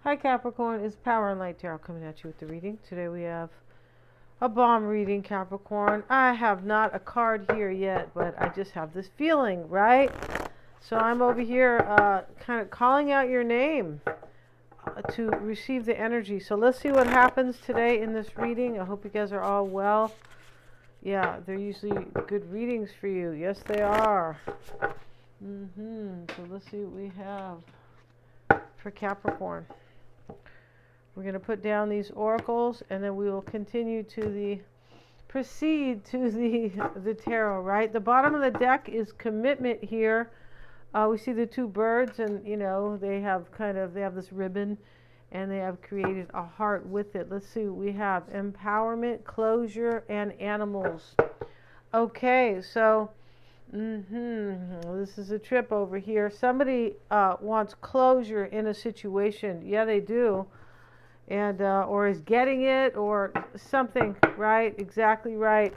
Hi Capricorn, it's Power and Light Tarot coming at you with the reading. Today we have a bomb reading, Capricorn. I have not a card here yet, but I just have this feeling, right? So I'm over here kind of calling out your name to receive the energy. So let's see what happens today in this reading. I hope you guys are all well. Yeah, they're usually good readings for you. Yes, they are. So let's see what we have for Capricorn. We're going to put down these oracles, and then we will continue to proceed to the tarot, right? The bottom of the deck is commitment here. We see the two birds, and they have this ribbon, and they have created a heart with it. Let's see what we have: empowerment, closure, and animals. Okay, so this is a trip over here. Somebody wants closure in a situation. Yeah, they do. And or is getting it or something, right? Exactly right.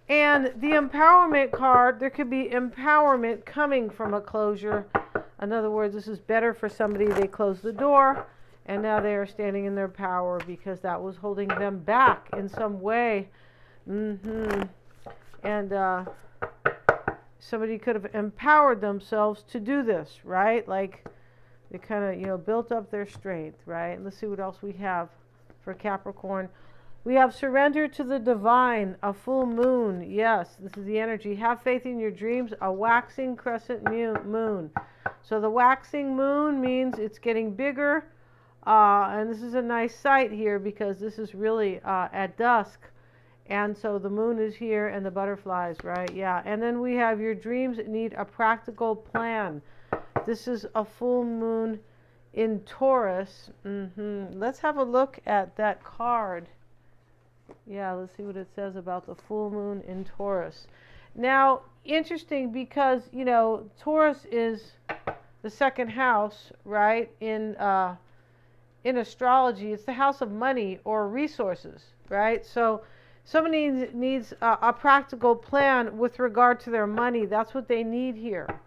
And the empowerment card, there could be empowerment coming from a closure. In other words, this is better for somebody. They closed the door and now they are standing in their power because that was holding them back in some way. And somebody could have empowered themselves to do this, right? Like they kind of, built up their strength, right? Let's see what else we have for Capricorn. We have surrender to the divine, a full moon. Yes, this is the energy. Have faith in your dreams, a waxing crescent moon. So the waxing moon means it's getting bigger. And this is a nice sight here because this is really at dusk. And so the moon is here and the butterflies, right? Yeah. And then we have your dreams need a practical plan. This is a full moon in Taurus. Let's have a look at that card. Yeah, let's see what it says about the full moon in Taurus. Now, interesting because, Taurus is the second house, right? In astrology, it's the house of money or resources, right? So somebody needs a practical plan with regard to their money. That's what they need here.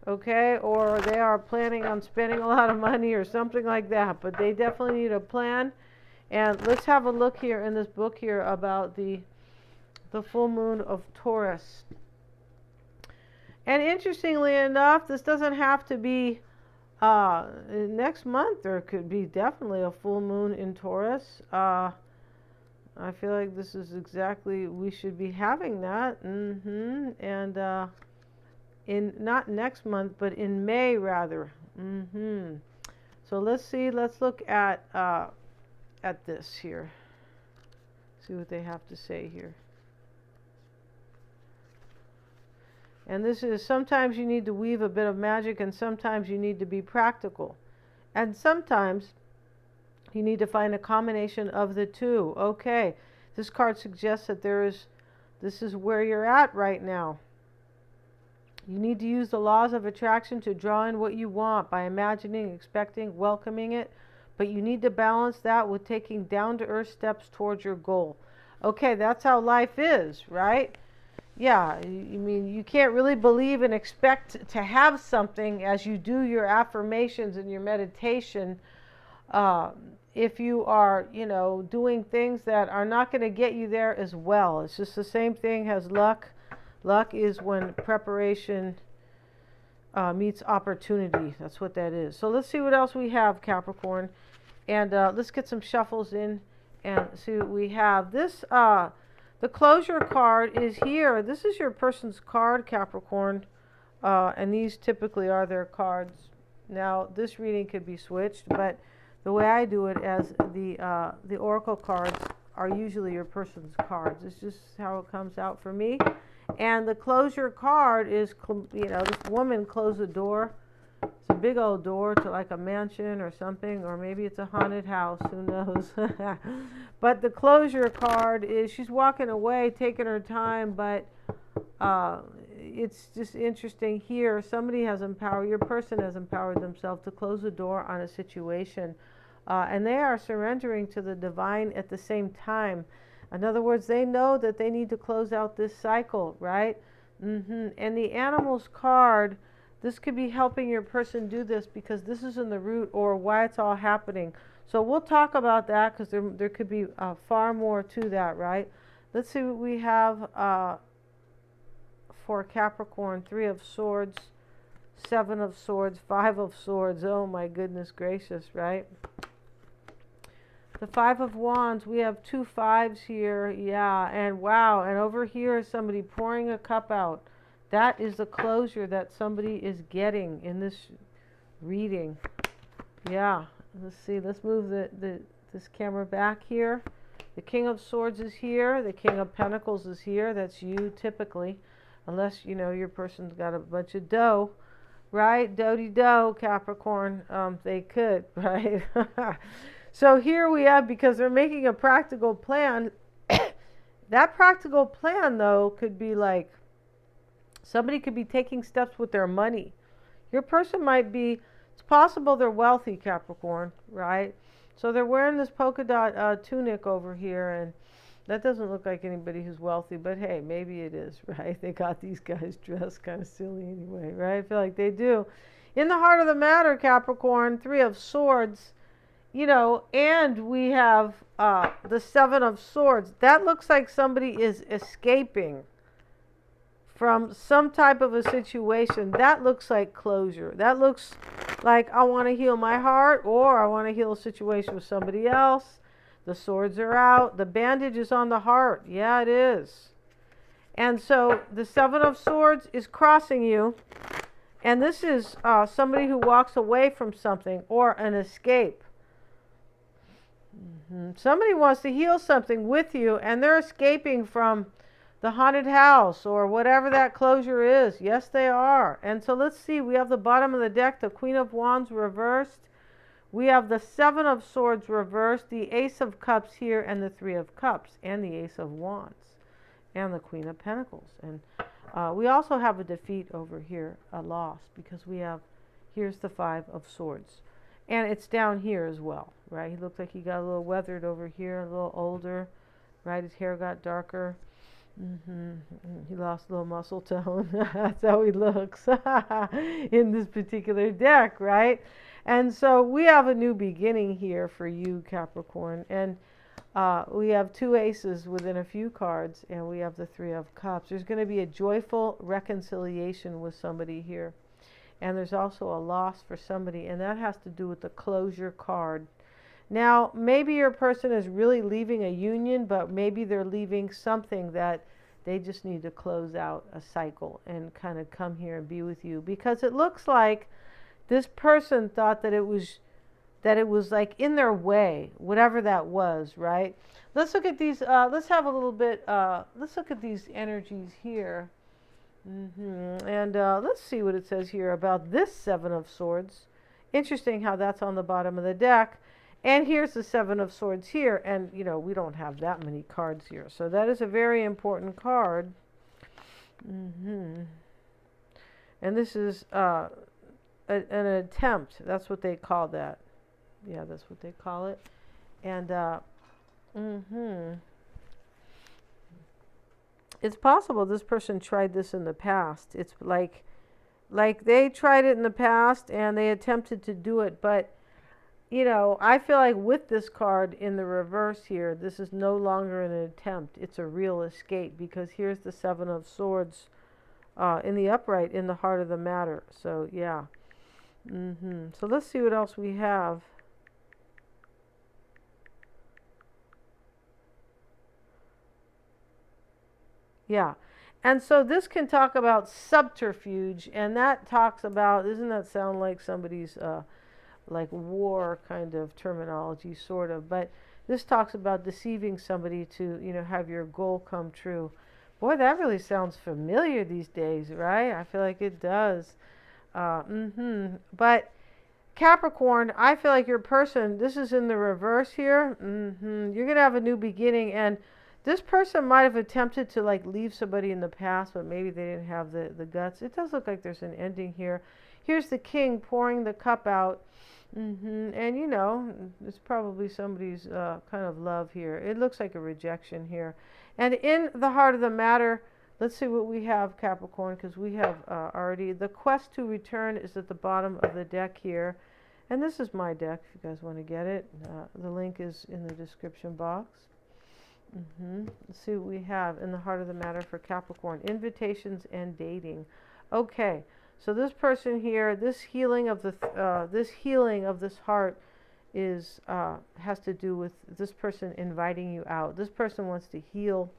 Okay, or they are planning on spending a lot of money or something like that, but they definitely need a plan. And let's have a look here in this book here about the full moon of Taurus. And interestingly enough, this doesn't have to be next month. There could be definitely a full moon in Taurus. I feel like this is exactly, we should be having that. And in not next month, but in May rather. So let's look at this here. See what they have to say here. And this is, sometimes you need to weave a bit of magic and sometimes you need to be practical. And sometimes you need to find a combination of the two. Okay, this card suggests that this is where you're at right now. You need to use the laws of attraction to draw in what you want by imagining, expecting, welcoming it. But you need to balance that with taking down-to-earth steps towards your goal. Okay, that's how life is, right? Yeah, you can't really believe and expect to have something as you do your affirmations and your meditation if you are, doing things that are not going to get you there as well. It's just the same thing as luck. Luck is when preparation meets opportunity. That's what that is. So let's see what else we have, Capricorn. And let's get some shuffles in and see what we have. This, the closure card is here. This is your person's card, Capricorn. And these typically are their cards. Now, this reading could be switched, but the way I do it as the oracle cards are usually your person's cards. It's just how it comes out for me. And the closure card is, this woman closed the door. It's a big old door to like a mansion or something, or maybe it's a haunted house, who knows. But the closure card is she's walking away, taking her time, but it's just interesting here. Somebody has empowered, your person has empowered themselves to close the door on a situation. And they are surrendering to the divine at the same time. In other words, they know that they need to close out this cycle, right? And the animals card, This could be helping your person do this because this is in the root or why it's all happening. So we'll talk about that because there could be far more to that, right? Let's see what we have for Capricorn. 3 of Swords, 7 of Swords, 5 of Swords. Oh my goodness gracious, right? The 5 of Wands, we have 2 5s here. Yeah, and wow, and over here is somebody pouring a cup out. That is the closure that somebody is getting in this reading. Yeah, let's see. Let's move this camera back here. The King of Swords is here. The King of Pentacles is here. That's you typically, unless you know your person's got a bunch of dough, right? Dough, Capricorn. They could, right? So here we have, because they're making a practical plan. That practical plan, though, could be like somebody could be taking steps with their money. Your person might be, it's possible they're wealthy, Capricorn, right? So they're wearing this polka dot tunic over here, and that doesn't look like anybody who's wealthy, but hey, maybe it is, right? They got these guys dressed kind of silly anyway, right? I feel like they do. In the heart of the matter, Capricorn, 3 of Swords, you know, and we have the 7 of Swords. That looks like somebody is escaping from some type of a situation. That looks like closure. That looks like I want to heal my heart, or I want to heal a situation with somebody else. The swords are out. The bandage is on the heart. Yeah, it is. And so the 7 of Swords is crossing you. And this is somebody who walks away from something or an escape. Somebody wants to heal something with you, and they're escaping from the haunted house or whatever that closure is. Yes, they are. And so let's see. We have the bottom of the deck, the Queen of Wands reversed. We have the 7 of Swords reversed, the Ace of Cups here, and the 3 of Cups, and the Ace of Wands, and the Queen of Pentacles. And we also have a defeat over here, a loss, because we have, here's the 5 of Swords. And it's down here as well, right? He looked like he got a little weathered over here, a little older, right? His hair got darker. He lost a little muscle tone. That's how he looks in this particular deck, right? And so we have a new beginning here for you, Capricorn. And we have 2 aces within a few cards, and we have the 3 of Cups. There's going to be a joyful reconciliation with somebody here. And there's also a loss for somebody, and that has to do with the closure card. Now, maybe your person is really leaving a union, but maybe they're leaving something that they just need to close out a cycle and kind of come here and be with you. Because it looks like this person thought that it was like in their way, whatever that was, right? Let's look at these, let's have a little bit, let's look at these energies here. And let's see what it says here about this 7 of Swords. Interesting how that's on the bottom of the deck. And here's the 7 of Swords here. And, you know, we don't have that many cards here. So that is a very important card. And this is an attempt. That's what they call that. Yeah, that's what they call it. And it's possible this person tried this in the past. It's like they tried it in the past and they attempted to do it, but you know, I feel like with this card in the reverse here, this is no longer an attempt. It's a real escape, because here's the 7 of Swords in the upright, in the heart of the matter. So, yeah. So let's see what else we have. Yeah. And so this can talk about subterfuge, and that talks about, doesn't that sound like somebody's like war kind of terminology, sort of, but this talks about deceiving somebody to, you know, have your goal come true. Boy, that really sounds familiar these days, right? I feel like it does. But Capricorn, I feel like your person, this is in the reverse here. You're going to have a new beginning, and this person might have attempted to like leave somebody in the past, but maybe they didn't have the guts. It does look like there's an ending here. Here's the King pouring the cup out. And you know, it's probably somebody's kind of love here. It looks like a rejection here. And in the heart of the matter, Let's see what we have, Capricorn, because we have already. The quest to return is at the bottom of the deck here. And this is my deck, if you guys want to get it. The link is in the description box. Let's see what we have in the heart of the matter for Capricorn. Invitations and dating. Okay, so this person here, this healing of this heart is has to do with this person inviting you out. This person wants to heal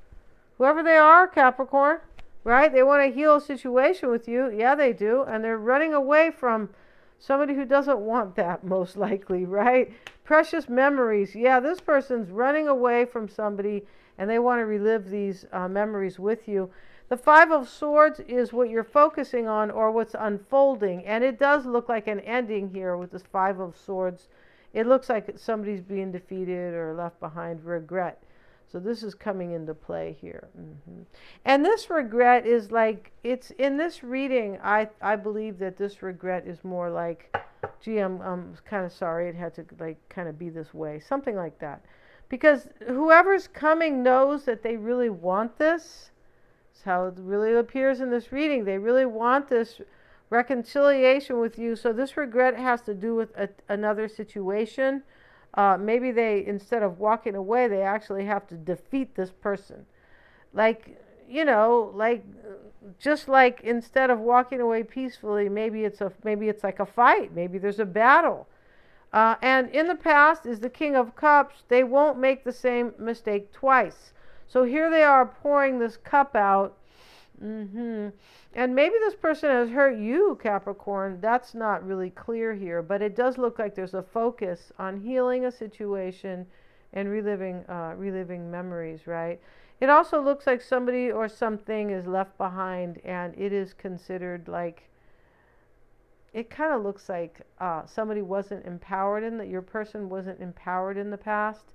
whoever they are, Capricorn, right? They want to heal a situation with you. Yeah, they do. And they're running away from somebody who doesn't want that, most likely, right? Precious memories. Yeah, this person's running away from somebody and they want to relive these memories with you. The Five of Swords is what you're focusing on or what's unfolding. And it does look like an ending here with this Five of Swords. It looks like somebody's being defeated or left behind, regret. So this is coming into play here. And this regret is like, it's in this reading, I believe that this regret is more like, gee, I'm kind of sorry it had to like kind of be this way. Something like that. Because whoever's coming knows that they really want this. That's how it really appears in this reading. They really want this reconciliation with you. So this regret has to do with another situation. Maybe they, instead of walking away, they actually have to defeat this person. Like, you know, like, just like instead of walking away peacefully, maybe it's like a fight. Maybe there's a battle. And in the past is the King of Cups. They won't make the same mistake twice. So here they are pouring this cup out. And maybe this person has hurt you, Capricorn. That's not really clear here, but it does look like there's a focus on healing a situation and reliving memories, right? It also looks like somebody or something is left behind, and it is considered like, it kind of looks like somebody wasn't empowered your person wasn't empowered in the past,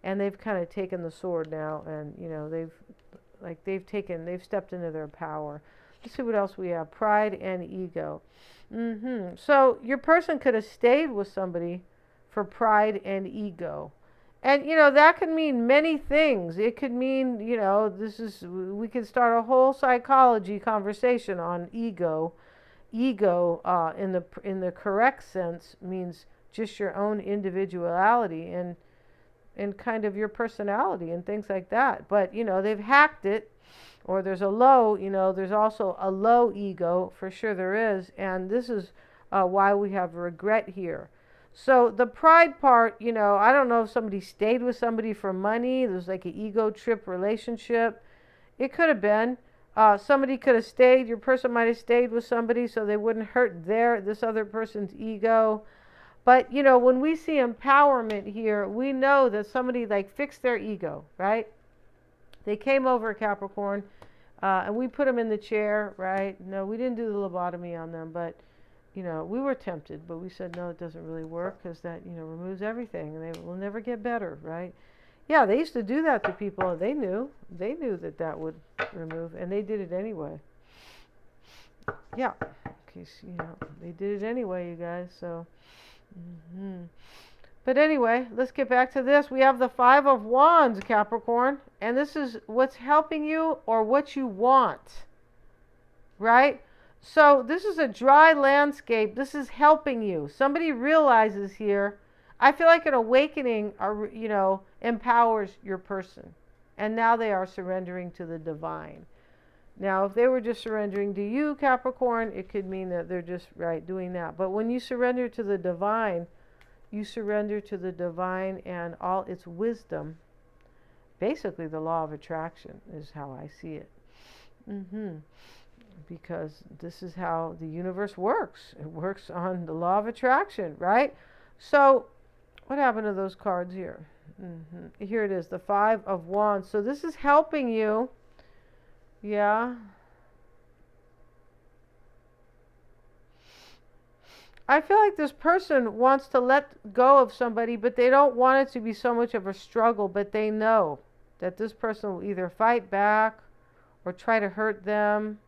and they've kind of taken the sword now, and you know, they've stepped into their power. Let's see what else we have. Pride and ego. So your person could have stayed with somebody for pride and ego. And, you know, that could mean many things. It could mean, you know, we could start a whole psychology conversation on ego. Ego, in the correct sense, means just your own individuality and kind of your personality and things like that. But, you know, they've hacked it. Or there's a low, you know, there's also a low ego, for sure there is, and this is why we have regret here. So the pride part, you know, I don't know if somebody stayed with somebody for money, there's like an ego trip relationship. It could have been. Somebody could have stayed, your person might have stayed with somebody so they wouldn't hurt this other person's ego. But, you know, when we see empowerment here, we know that somebody like fixed their ego, right? They came over, Capricorn, and we put them in the chair, right? No, we didn't do the lobotomy on them, but, you know, we were tempted, but we said, no, it doesn't really work because that, you know, removes everything, and they will never get better, right? Yeah, they used to do that to people, and they knew that would remove, and they did it anyway. Yeah, in case, you know, they did it anyway, you guys, so. But anyway, let's get back to this. We have the Five of Wands, Capricorn. And this is what's helping you or what you want. Right? So this is a dry landscape. This is helping you. Somebody realizes here, I feel like an awakening, you know, empowers your person. And now they are surrendering to the divine. Now, if they were just surrendering to you, Capricorn, it could mean that they're just, right, doing that. But when you surrender to the divine, you surrender to the divine and all its wisdom. Basically, the law of attraction is how I see it. Because this is how the universe works. It works on the law of attraction, right? So, what happened to those cards here? Here it is, the Five of Wands. So this is helping you. Yeah. I feel like this person wants to let go of somebody, but they don't want it to be so much of a struggle, but they know that this person will either fight back or try to hurt them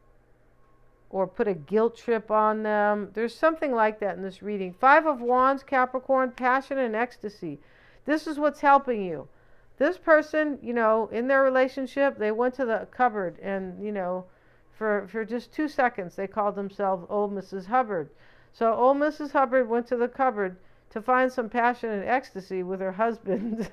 or put a guilt trip on them. There's something like that in this reading. Five of Wands, Capricorn, passion and ecstasy. This is what's helping you. this person, in their relationship, they went to the cupboard and, for just 2 seconds, they called themselves old Mrs. Hubbard. So old Mrs. Hubbard went to the cupboard to find some passion and ecstasy with her husband.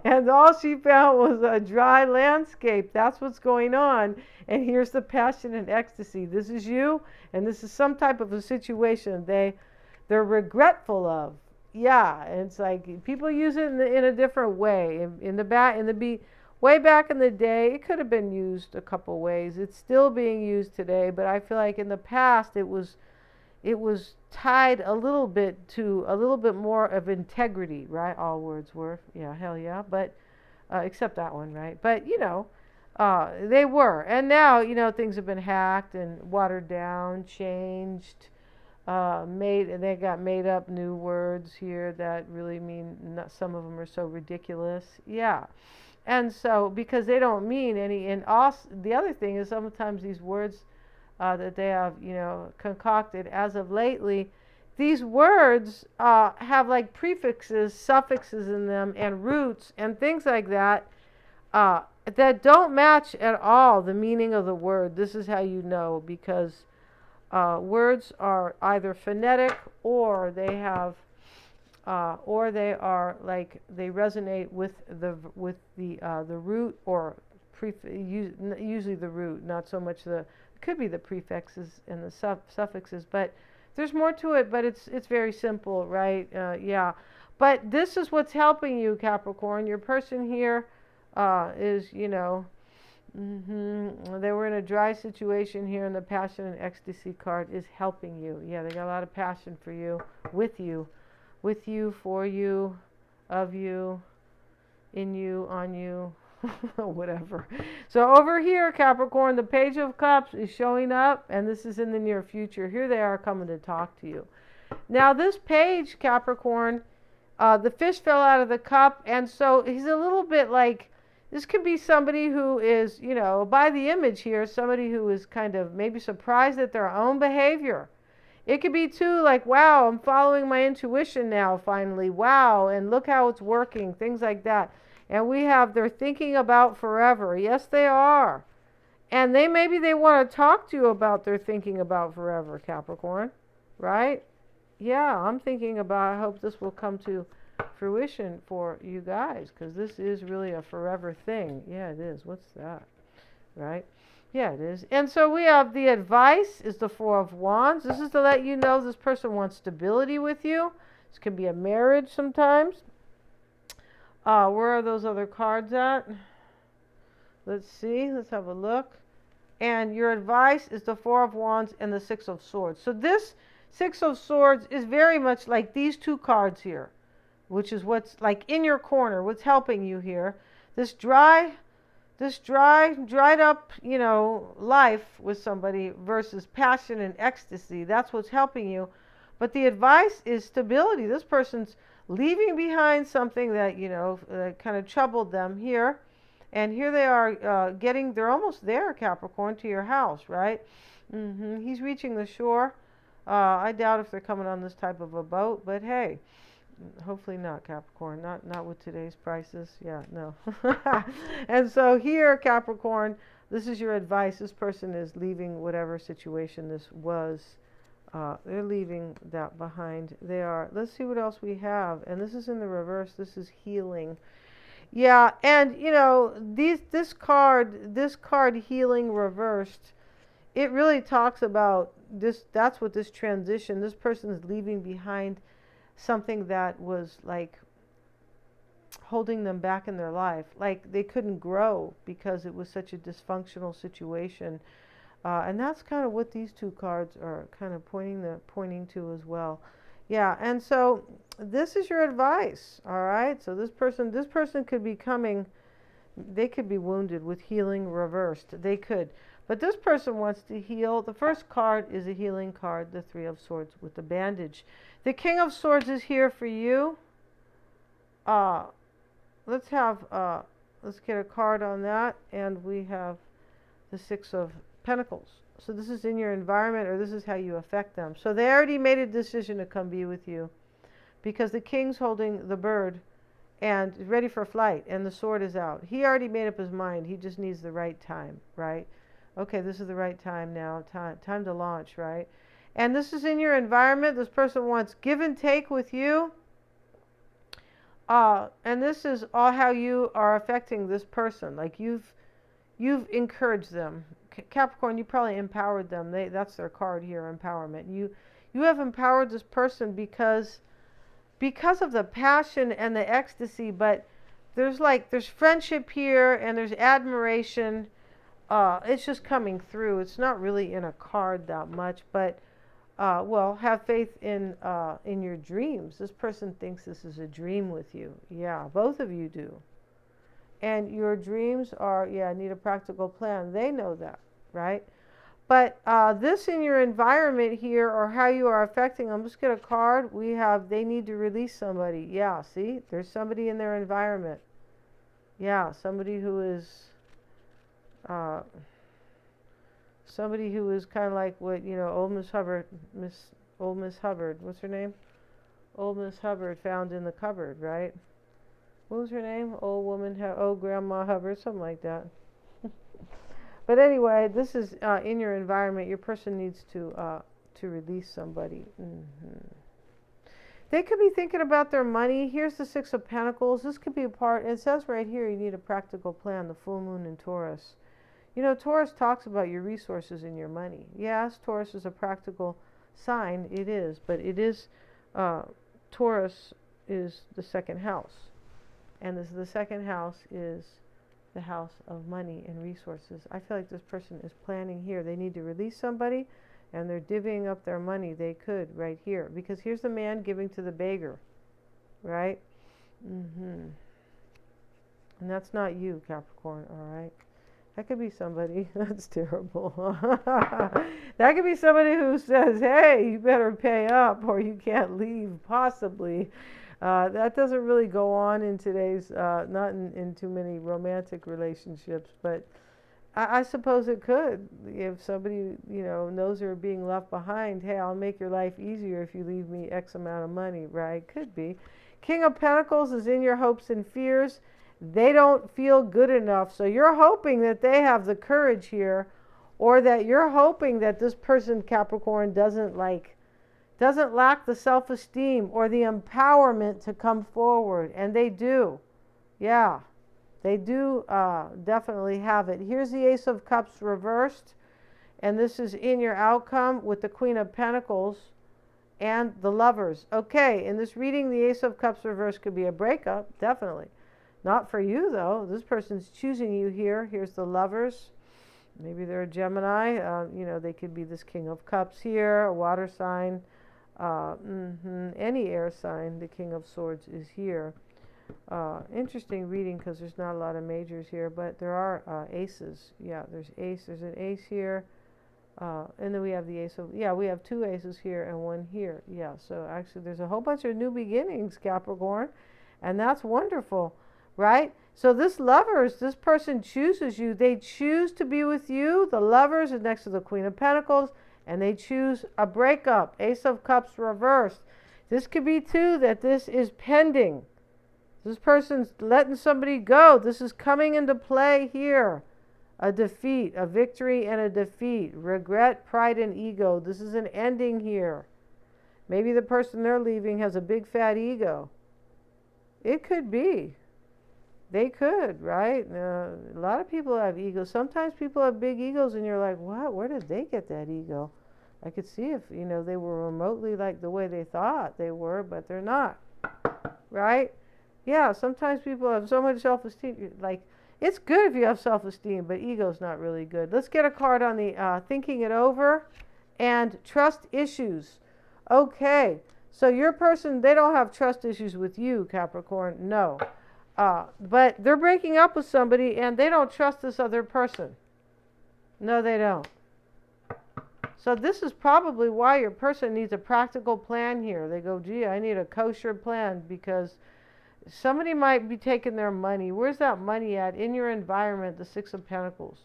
And all she found was a dry landscape. That's what's going on. And here's the passion and ecstasy. This is you, and this is some type of a situation they're regretful of. Yeah, it's like people use it in a different way. Way back in the day, it could have been used a couple ways. It's still being used today, but I feel like in the past it was tied a little bit to a little bit more of integrity, right? All words were, yeah, hell yeah, but except that one, right? But they were, and now things have been hacked and watered down, changed, they got made up new words here that really mean not, some of them are so ridiculous, yeah. And so because they don't mean any, and also the other thing is sometimes these words that they have, concocted as of lately, these words have like prefixes, suffixes in them, and roots and things like that that don't match at all the meaning of the word. This is how you know, because words are either phonetic or they have, or they are like they resonate with the root or usually the root, not so much the. It could be the prefixes and the suffixes, but there's more to it. But it's very simple, right? Yeah. But this is what's helping you, Capricorn. Your person here is, they were in a dry situation here, and the passion and ecstasy card is helping you. Yeah, they got a lot of passion for you, with you, for you, of you, in you, on you, whatever. So over here, Capricorn, the Page of Cups is showing up, and this is in the near future. Here they are coming to talk to you. Now this page, Capricorn, the fish fell out of the cup, and so he's a little bit like, this could be somebody who is, by the image here, somebody who is kind of maybe surprised at their own behavior. It could be too like, wow, I'm following my intuition now, finally. Wow, and look how it's working, things like that. And we have, they're thinking about forever. Yes, they are. And maybe they want to talk to you about their thinking about forever, Capricorn. Right? Yeah, I'm thinking about, I hope this will come to fruition for you guys, because this is really a forever thing. Yeah, it is. What's that? Right? Yeah, it is. And so we have the advice is the Four of Wands. This is to let you know this person wants stability with you. This can be a marriage sometimes. Where are those other cards at? Let's see. Let's have a look. And your advice is the Four of Wands and the Six of Swords. So this Six of Swords is very much like these two cards here, which is what's like in your corner, what's helping you here. This dried up, life with somebody versus passion and ecstasy. That's what's helping you. But the advice is stability. This person's leaving behind something that, kind of troubled them here. And here they are they're almost there, Capricorn, to your house, right? He's reaching the shore. I doubt if they're coming on this type of a boat, but hey, hopefully not, Capricorn. Not with today's prices. Yeah, no. And so here, Capricorn, this is your advice. This person is leaving whatever situation this was. They're leaving that behind. They are. Let's see what else we have. And this is in the reverse. This is healing. Yeah, and this card healing reversed. It really talks about this. That's what this transition. This person is leaving behind something that was like holding them back in their life. Like they couldn't grow because it was such a dysfunctional situation. And that's kind of what these two cards are kind of pointing to as well. Yeah, and so this is your advice, all right? So this person could be they could be wounded with healing reversed. They could. But this person wants to heal. The first card is a healing card, the Three of Swords with the bandage. The King of Swords is here for you. Let's get a card on that, and we have the Six of Pentacles. So this is in your environment, or this is how you affect them. So they already made a decision to come be with you, because the King's holding the bird, and ready for flight, and the sword is out. He already made up his mind. He just needs the right time, right? Okay, this is the right time now. Time to launch, right? And this is in your environment. This person wants give and take with you. And this is all how you are affecting this person. Like you've encouraged them. Capricorn, you probably empowered them. That's their card here, empowerment. You have empowered this person because of the passion and the ecstasy, but there's friendship here and there's admiration. It's just coming through. It's not really in a card that much, but well, have faith in your dreams. This person thinks this is a dream with you. Yeah, both of you do. And your dreams are, need a practical plan. They know that, right? But this in your environment here, or how you are affecting them, let's get a card. We have, they need to release somebody. Yeah, see? There's somebody in their environment. Yeah, somebody who is kind of like what, old Miss Hubbard, what's her name? Old Miss Hubbard found in the cupboard, right? What was her name? Old woman, old Grandma Hubbard, something like that. But anyway, this is in your environment. Your person needs to release somebody. They could be thinking about their money. Here's the Six of Pentacles. This could be a part. It says right here you need a practical plan, the full moon in Taurus. Taurus talks about your resources and your money. Yes, Taurus is a practical sign. It is. But it is, Taurus is the second house. And the second house is the house of money and resources. I feel like this person is planning here. They need to release somebody, and they're divvying up their money. They could right here, because here's the man giving to the beggar, right? And that's not you, Capricorn. All right, that could be somebody. That's terrible. That could be somebody who says, "Hey, you better pay up, or you can't leave." Possibly. That doesn't really go on in today's, not in too many romantic relationships, but I suppose it could. If somebody, knows they're being left behind, hey, I'll make your life easier if you leave me X amount of money, right? Could be. King of Pentacles is in your hopes and fears. They don't feel good enough, so you're hoping that they have the courage here, or that you're hoping that this person, Capricorn, doesn't lack the self-esteem or the empowerment to come forward. And they do. Yeah, they do definitely have it. Here's the Ace of Cups reversed. And this is in your outcome with the Queen of Pentacles and the Lovers. Okay, in this reading, the Ace of Cups reversed could be a breakup, definitely. Not for you, though. This person's choosing you here. Here's the Lovers. Maybe they're a Gemini. They could be this King of Cups here, a water sign. Any air sign. The King of Swords is here. Interesting reading, because there's not a lot of majors here, but there are aces. Yeah, there's an ace here, and then we have the ace of, we have two aces here and one here. Yeah, so actually there's a whole bunch of new beginnings, Capricorn, and that's wonderful, right? So this person chooses you. They choose to be with you. The Lovers is next to the Queen of Pentacles, and they choose a breakup. Ace of Cups reversed. This could be too that this is pending. This person's letting somebody go. This is coming into play here. A defeat, a victory and a defeat. Regret, pride, and ego. This is an ending here. Maybe the person they're leaving has a big fat ego. It could be. They could, right? A lot of people have egos. Sometimes people have big egos and you're like, what? Where did they get that ego? I could see if, they were remotely like the way they thought they were, but they're not, right? Yeah, sometimes people have so much self-esteem. Like, it's good if you have self-esteem, but ego's not really good. Let's get a card on the thinking it over and trust issues. Okay, so your person, they don't have trust issues with you, Capricorn. No. But they're breaking up with somebody and they don't trust this other person. No, they don't. So this is probably why your person needs a practical plan here. They go, gee, I need a kosher plan, because somebody might be taking their money. Where's that money at? In your environment, the Six of Pentacles.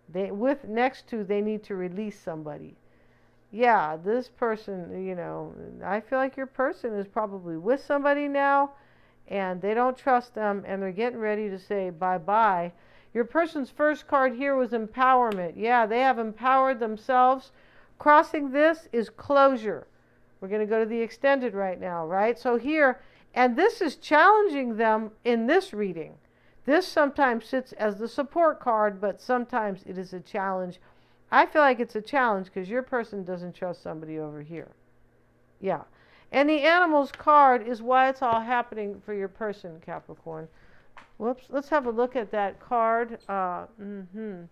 They need to release somebody. Yeah, this person, I feel like your person is probably with somebody now. and they don't trust them, and they're getting ready to say bye-bye. Your person's first card here was empowerment. Yeah, they have empowered themselves. Crossing this is closure. We're going to go to the extended right now, right? So here, and this is challenging them in this reading. This sometimes sits as the support card, but sometimes it is a challenge. I feel like it's a challenge because your person doesn't trust somebody over here. Yeah. And the animals card is why it's all happening for your person, Capricorn. Whoops. Let's have a look at that card. The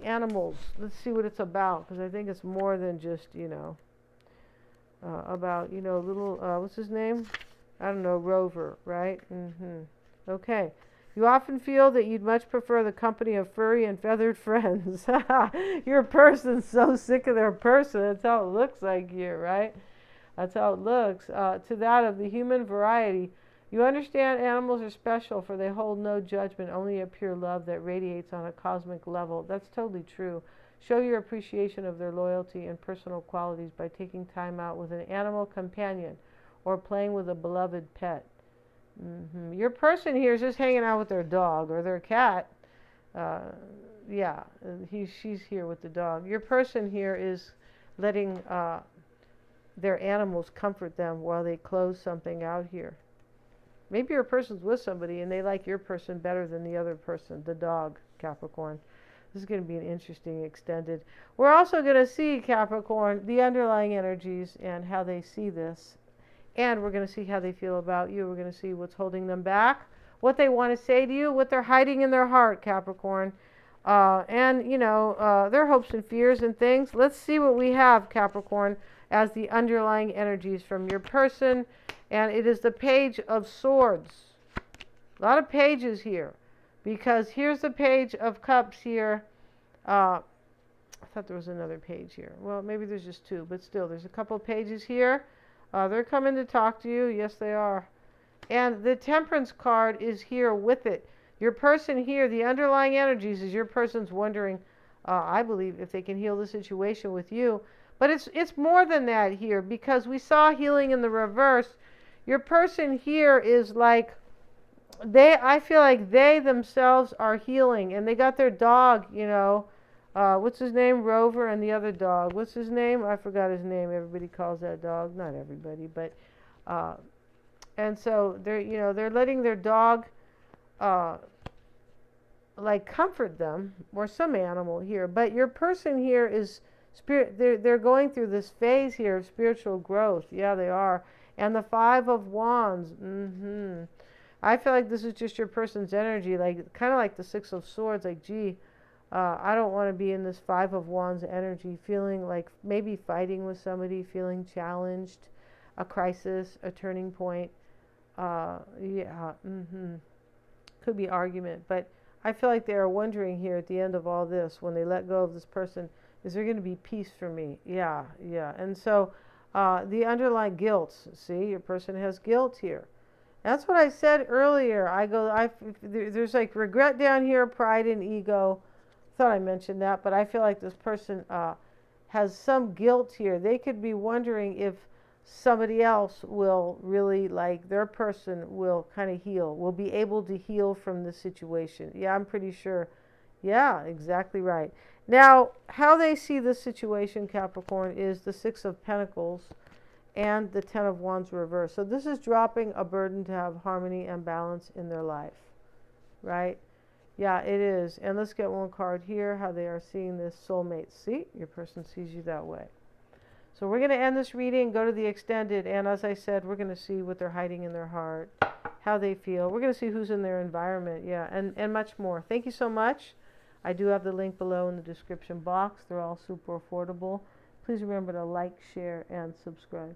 animals. Let's see what it's about, because I think it's more than just, about, little, what's his name? I don't know, Rover, right? Okay. You often feel that you'd much prefer the company of furry and feathered friends. Your person's so sick of their person. That's how it looks like here, right? That's how it looks. To that of the human variety. You understand animals are special, for they hold no judgment, only a pure love that radiates on a cosmic level. That's totally true. Show your appreciation of their loyalty and personal qualities by taking time out with an animal companion or playing with a beloved pet. Your person here is just hanging out with their dog or their cat. She's here with the dog. Your person here is letting their animals comfort them while they close something out here. Maybe your person's with somebody and they like your person better than the other person, the dog, Capricorn. This is going to be an interesting extended. We're also going to see, Capricorn, the underlying energies and how they see this. And we're going to see how they feel about you. We're going to see what's holding them back, what they want to say to you, what they're hiding in their heart, Capricorn. Their hopes and fears and things. Let's see what we have, Capricorn, as the underlying energies from your person. And it is the Page of Swords. A lot of pages here. Because here's the Page of Cups here. I thought there was another page here. Well, maybe there's just two, but still, there's a couple of pages here. They're coming to talk to you. Yes, they are. And the Temperance card is here with it. Your person here, the underlying energies is your person's wondering, I believe, if they can heal the situation with you. But it's more than that here, because we saw healing in the reverse. Your person here is like, I feel like they themselves are healing, and they got their dog, what's his name? Rover, and the other dog. What's his name? I forgot his name. Everybody calls that dog. Not everybody, but and so they're letting their dog comfort them, or some animal here. But your person here is spirit. They're going through this phase here of spiritual growth. Yeah, they are. And the Five of Wands. I feel like this is just your person's energy, kind of like the Six of Swords. Like, gee, I don't want to be in this Five of Wands energy, feeling like maybe fighting with somebody, feeling challenged, a crisis, a turning point. Could be argument, but I feel like they are wondering here at the end of all this, when they let go of this person, is there going to be peace for me? Yeah. And so the underlying guilt. See, your person has guilt here. That's what I said earlier. There's like regret down here, pride and ego. Thought I mentioned that, but I feel like this person has some guilt here. They could be wondering if somebody else will really, their person will kind of heal, will be able to heal from this situation. Yeah, I'm pretty sure. Yeah, exactly right. Now, how they see this situation, Capricorn, is the Six of Pentacles and the Ten of Wands reverse. So this is dropping a burden to have harmony and balance in their life, right? Yeah, it is. And let's get one card here, how they are seeing this soulmate. See, your person sees you that way. So we're going to end this reading, go to the extended, and as I said, we're going to see what they're hiding in their heart, how they feel. We're going to see who's in their environment, yeah, and much more. Thank you so much. I do have the link below in the description box. They're all super affordable. Please remember to like, share, and subscribe.